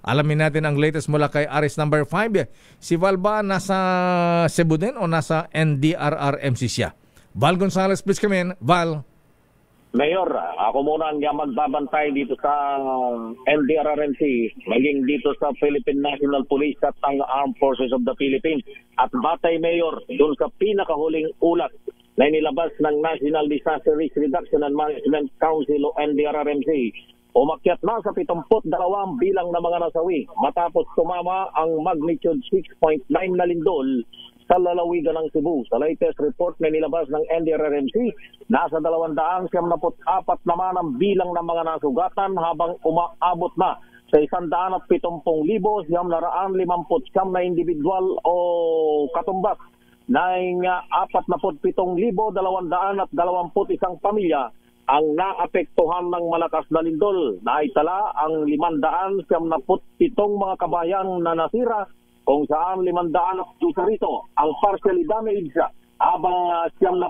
Alamin natin ang latest mula kay Aris number 5. Si Val ba nasa Cebu din o nasa NDRRMC siya? Val Gonzales, please come in. Val. Mayor, ako muna ang magbabantay dito sa NDRRMC, maging dito sa Philippine National Police at ang Armed Forces of the Philippines. At batay, Mayor, doon sa pinakahuling ulat na inilabas ng National Disaster Risk Reduction and Management Council o NDRRMC, umakyat na sa 72 bilang na mga nasawi matapos tumama ang magnitude 6.9 na lindol sa lalawigan ng Cebu. Sa latest report na nilabas ng NDRRMC, nasa 274 naman ang bilang ng mga nasugatan habang umaabot na sa 170,959 na individual o katumbas na 47,221 pamilya ang naapektuhan ng malakas na lindol. Naitala ang 577 mga kabayan na nasira, kung saan 500 rito ang partially damaged, habang 76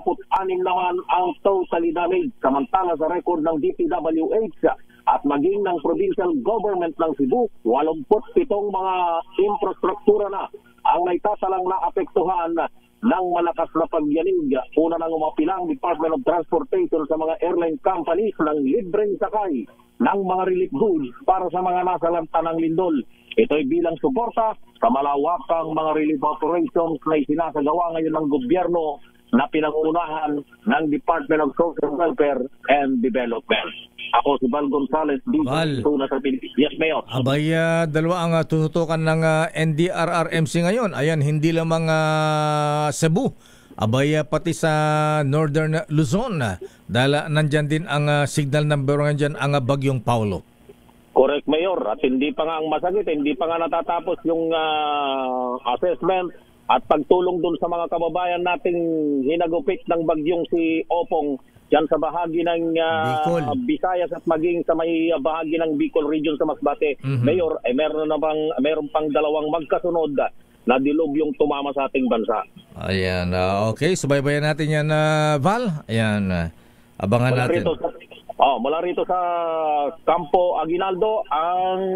naman ang totally damaged. Samantala sa record ng DPWH at maging ng provincial government ng Cebu, 87 mga infrastruktura na ang naitatalang naapektuhan ng malakas na pagyanig. Una nang umapilang Department of Transportation sa mga airline companies ng libreng sakay ng mga relief goods para sa mga nasalanta ng lindol. Ito'y bilang suporta sa malawakang mga relief operations na isinasagawa ngayon ng gobyerno na pinangunahan ng Department of Social Welfare and Development. Ako si Val Gonzales, dito sa Pilipinas. Yes, Mayor. Abay, dalawa ang tututukan ng NDRRMC ngayon. Ayan, hindi lamang Cebu. Abay, pati sa Northern Luzon. Dahil nandyan din ang signal number ngayon dyan, ang Bagyong Paulo. Correct, Mayor. At hindi pa nga ang masakit, hindi pa nga natatapos yung assessment at pagtulong dun sa mga kababayan nating hinagupit ng bagyong si Opong dyan sa bahagi ng Visayas at maging sa may bahagi ng Bicol region sa Masbate. Mayor, meron pang dalawang magkasunod na dilubyong tumama sa ating bansa. Ayan, okay. Subaybayan natin yan, Val. Ayan, abangan natin. Mula rito sa Campo Aguinaldo, ang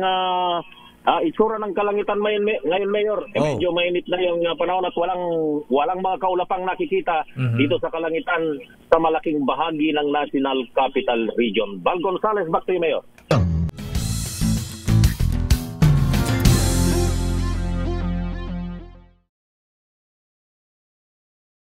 itsura ng kalangitan ngayon, Mayor. Medyo mainit na yung panahon at walang mga kaulapang nakikita dito sa kalangitan sa malaking bahagi ng National Capital Region. Val Gonzales, back to you, Mayor.